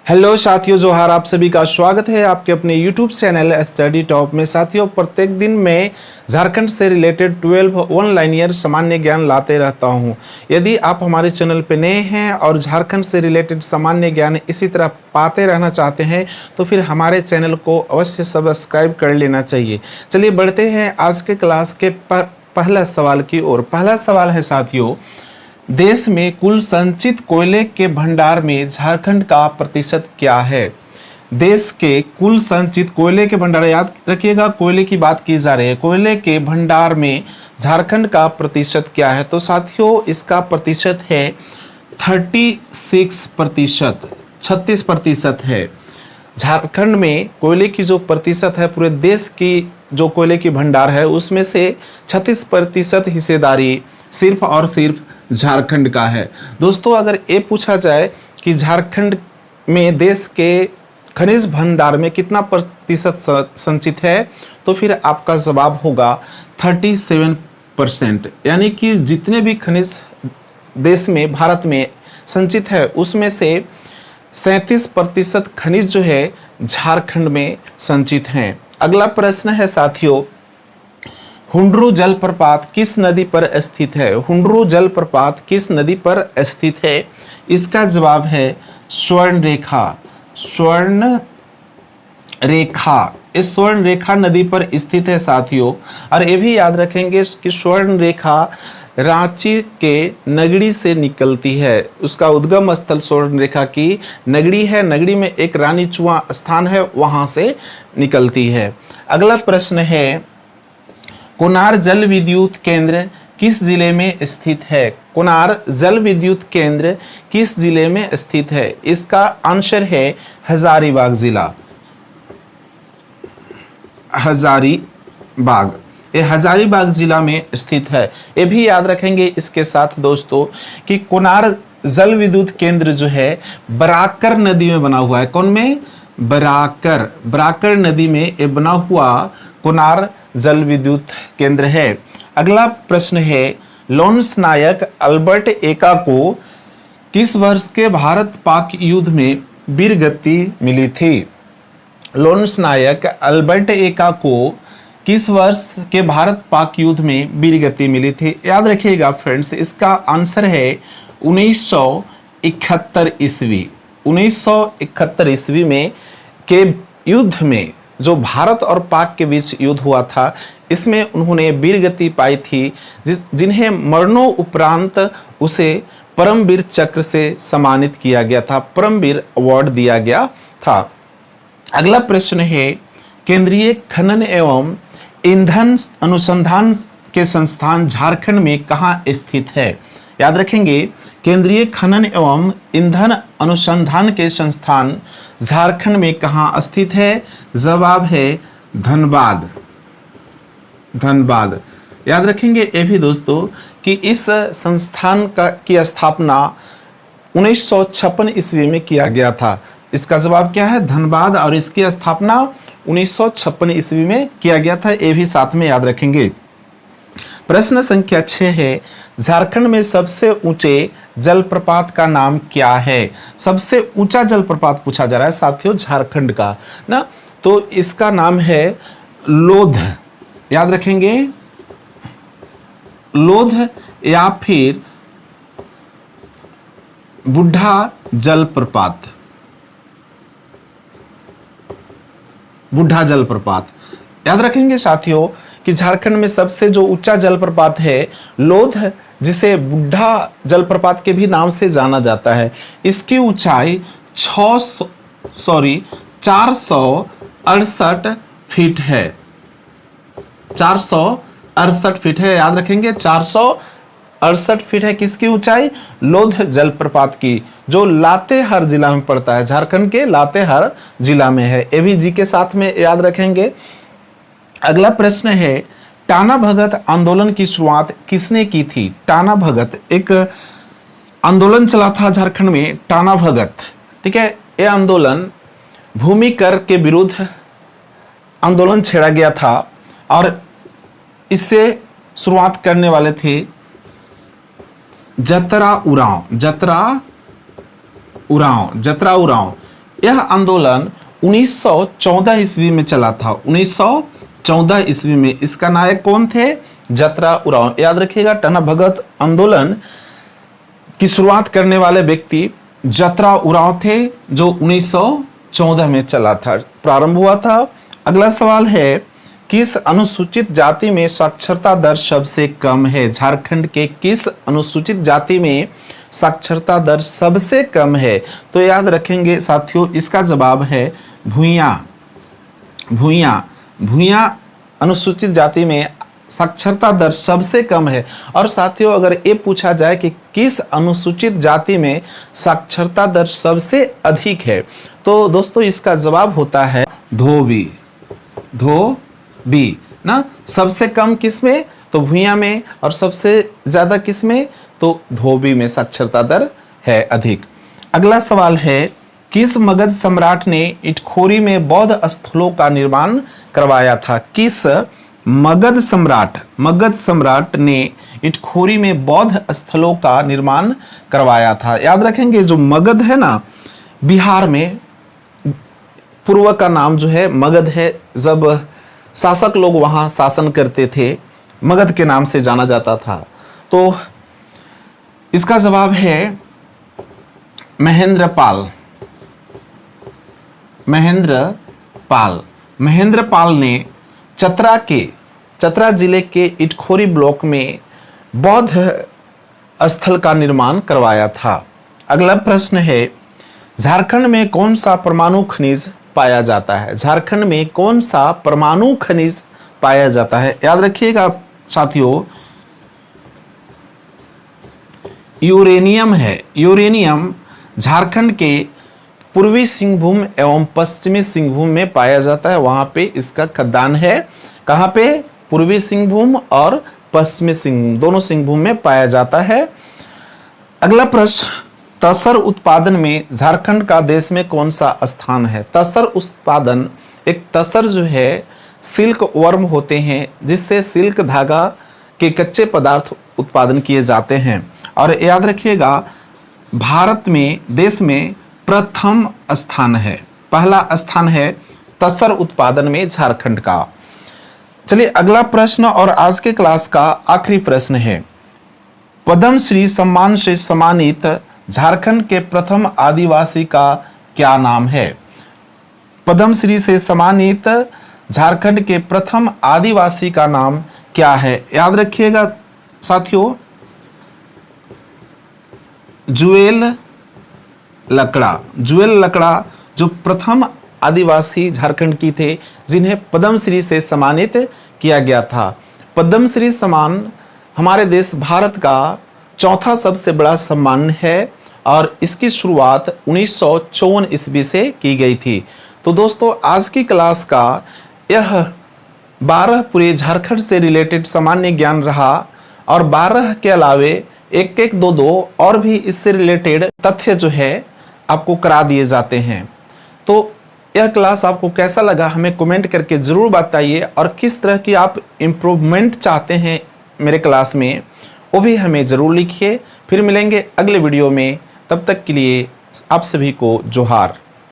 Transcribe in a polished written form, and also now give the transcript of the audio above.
Hello साथियों, जोहार। आप सभी का स्वागत है आपके अपने YouTube चैनल स्टडी टॉप में। साथियों, प्रत्येक दिन मैं झारखंड से रिलेटेड 12 ऑनलाइन ईयर सामान्य ज्ञान लाते रहता हूं। यदि आप हमारे चैनल पे नए हैं और झारखंड से रिलेटेड सामान्य ज्ञान इसी तरह पाते रहना चाहते हैं तो फिर हमारे चैनल को अवश्य सब्सक्राइब कर लेना चाहिए। चलिए बढ़ते हैं आज के क्लास के पहला सवाल की ओर। पहला सवाल है साथियों, देश में कुल संचित कोयले के भंडार में झारखंड का प्रतिशत क्या है? देश के कुल संचित कोयले के भंडार, याद रखिएगा कोयले की बात की जा रही है, कोयले के भंडार में झारखंड का प्रतिशत क्या है? तो साथियों इसका प्रतिशत है 36%, 36% है। झारखंड में कोयले की जो प्रतिशत है पूरे देश की जो कोयले की भंडार है उसमें से 36% हिस्सेदारी सिर्फ और सिर्फ झारखंड का है। दोस्तों, अगर ये पूछा जाए कि झारखंड में देश के खनिज भंडार में कितना प्रतिशत संचित है तो फिर आपका जवाब होगा 37%। यानी कि जितने भी खनिज देश में भारत में संचित है उसमें से 37% खनिज जो है झारखंड में संचित हैं। अगला प्रश्न है साथियों, हुंड्रू जलप्रपात किस नदी पर स्थित है? हुंड्रू जलप्रपात किस नदी पर स्थित है? इसका जवाब है स्वर्ण रेखा। स्वर्ण रेखा, इस स्वर्ण रेखा नदी पर स्थित है साथियों। और ये भी याद रखेंगे कि स्वर्ण रेखा रांची के नगड़ी से निकलती है। उसका उद्गम स्थल स्वर्ण रेखा की नगड़ी है। नगड़ी में एक रानीचुआ स्थान है, वहां से निकलती है। अगला प्रश्न है, कोनार जल विद्युत केंद्र किस जिले में स्थित है? कोनार जल विद्युत केंद्र किस जिले में स्थित है? इसका आंसर है हजारीबाग जिला। हजारीबाग, ये हजारीबाग जिला में स्थित है। ये भी याद रखेंगे इसके साथ दोस्तों कि कोनार जल विद्युत केंद्र जो है बराकर नदी में बना हुआ है। कौन में? बराकर नदी में ये बना हुआ कोनार जल विद्युत केंद्र है। अगला प्रश्न है, लॉन्स नायक अल्बर्ट एक्का को किस वर्ष के भारत पाक युद्ध में वीरगति मिली थी? लॉन्स नायक अल्बर्ट एक्का को किस वर्ष के भारत पाक युद्ध में वीरगति मिली थी? याद रखिएगा फ्रेंड्स, इसका आंसर है 1971 ईस्वी। 1971 ईस्वी में के युद्ध में, जो भारत और पाक के बीच युद्ध हुआ था, इसमें उन्होंने वीरगति पाई थी, जिन्हें मरणों उपरांत उसे परमवीर चक्र से सम्मानित किया गया था, परमवीर अवार्ड दिया गया था। अगला प्रश्न है, केंद्रीय खनन एवं ईंधन अनुसंधान के संस्थान झारखंड में कहाँ स्थित है? याद रखेंगे, केंद्रीय खनन एवं ईंधन अनुसंधान के संस्थान झारखंड में कहाँ स्थित है? जवाब है धनबाद। धनबाद। याद रखेंगे ये भी दोस्तों कि इस संस्थान की स्थापना 1956 ईस्वी में किया गया था। इसका जवाब क्या है? धनबाद। और इसकी स्थापना 1956 ईस्वी में किया गया था, ये भी साथ में याद रखेंगे। प्रश्न संख्या 6 है, झारखंड में सबसे ऊंचे जलप्रपात का नाम क्या है? सबसे ऊंचा जलप्रपात पूछा जा रहा है साथियों झारखंड का ना, तो इसका नाम है लोध। याद रखेंगे, लोध या फिर बुढ़ा जलप्रपात। बुढ़ा जलप्रपात। याद रखेंगे साथियों कि झारखंड में सबसे जो ऊंचा जलप्रपात है लोध, जिसे बुढ़ा जलप्रपात के भी नाम से जाना जाता है, इसकी ऊंचाई 468 फीट है। 468 फीट है। याद रखेंगे 468 फीट है किसकी ऊंचाई? लोध जलप्रपात की, जो लातेहार जिला में पड़ता है, झारखंड के लातेहार जिला में है। ये भी जी के साथ में याद रखेंगे। अगला प्रश्न है, टाना भगत आंदोलन की शुरुआत किसने की थी? टाना भगत, एक आंदोलन चला था झारखंड में, टाना भगत। ठीक है, यह आंदोलन भूमि कर के विरुद्ध आंदोलन छेड़ा गया था और इससे शुरुआत करने वाले थे जतरा उरांव। यह आंदोलन 1914 ईस्वी में चला था। 1914 ईस्वी में इसका नायक कौन थे? जतरा उरांव। याद रखिएगा, टना भगत आंदोलन की शुरुआत करने वाले व्यक्ति जतरा उरांव थे, जो 1914 में चला था, प्रारंभ हुआ था। अगला सवाल है, किस अनुसूचित जाति में साक्षरता दर सबसे कम है? झारखंड के किस अनुसूचित जाति में साक्षरता दर सबसे कम है? तो याद रखेंगे साथियों, इसका जवाब है भूइयां। भूइयां भूइयां अनुसूचित जाति में साक्षरता दर सबसे कम है। और साथियों, अगर ये पूछा जाए कि किस अनुसूचित जाति में साक्षरता दर सबसे अधिक है, तो दोस्तों इसका जवाब होता है धोबी। धोबी ना, सबसे कम किसमें? तो भूइयां में। और सबसे ज्यादा किसमें? तो धोबी में साक्षरता दर है अधिक। अगला सवाल है, किस मगध सम्राट ने इटखोरी में बौद्ध स्थलों का निर्माण करवाया था? किस मगध सम्राट ने इटखोरी में बौद्ध स्थलों का निर्माण करवाया था? याद रखेंगे, जो मगध है ना, बिहार में पूर्व का नाम जो है मगध है। जब शासक लोग वहां शासन करते थे, मगध के नाम से जाना जाता था। तो इसका जवाब है महेंद्रपाल। महेंद्रपाल ने चतरा जिले के इटखोरी ब्लॉक में बौद्ध स्थल का निर्माण करवाया था। अगला प्रश्न है, झारखंड में कौन सा परमाणु खनिज पाया जाता है? झारखंड में कौन सा परमाणु खनिज पाया जाता है? याद रखिएगा साथियों, यूरेनियम है। यूरेनियम झारखंड के पूर्वी सिंहभूम एवं पश्चिमी सिंहभूम में पाया जाता है। वहां पे इसका खदान है। कहां पे? पूर्वी सिंहभूम और पश्चिमी सिंहभूम, दोनों सिंहभूम में पाया जाता है। अगला प्रश्न, तसर उत्पादन में झारखंड का देश में कौन सा स्थान है? तसर उत्पादन, एक तसर जो है सिल्क वर्म होते हैं, जिससे सिल्क धागा के कच्चे पदार्थ उत्पादन किए जाते हैं। और याद रखिएगा, भारत में, देश में प्रथम स्थान है, पहला स्थान है तसर उत्पादन में झारखंड का। चलिए अगला प्रश्न और आज के क्लास का आखिरी प्रश्न है, पद्मश्री सम्मान से सम्मानित झारखंड के प्रथम आदिवासी का क्या नाम है? पद्मश्री से सम्मानित झारखंड के प्रथम आदिवासी का नाम क्या है? याद रखिएगा साथियों, जुएल लकड़ा जो प्रथम आदिवासी झारखंड की थे, जिन्हें पद्मश्री से सम्मानित किया गया था। पद्मश्री सम्मान हमारे देश भारत का चौथा सबसे बड़ा सम्मान है और इसकी शुरुआत 1954 ईस्वी से की गई थी। तो दोस्तों, आज की क्लास का यह 12 पूरे झारखंड से रिलेटेड सामान्य ज्ञान रहा और 12 के अलावे एक एक दो और भी इससे रिलेटेड तथ्य जो है आपको करा दिए जाते हैं। तो यह क्लास आपको कैसा लगा हमें कमेंट करके ज़रूर बताइए, और किस तरह की आप इम्प्रूवमेंट चाहते हैं मेरे क्लास में, वो भी हमें ज़रूर लिखिए। फिर मिलेंगे अगले वीडियो में, तब तक के लिए आप सभी को जोहार।